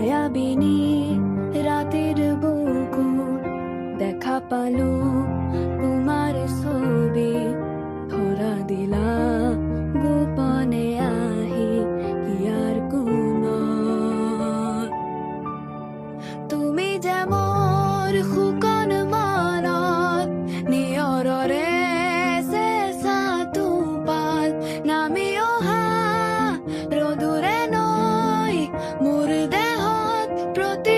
মায়াবিনী রাতের বুকু দেখা পালো তোমার ছবি ধরা দিলা গোপনে আহি ইয়ার কোন তুমি যে মোর শুকন মনত নিয়ৰৰে চেঁচা টোপাল নামি অহা ৰ'দৰে নৈ মোৰ দেহত প্ৰতি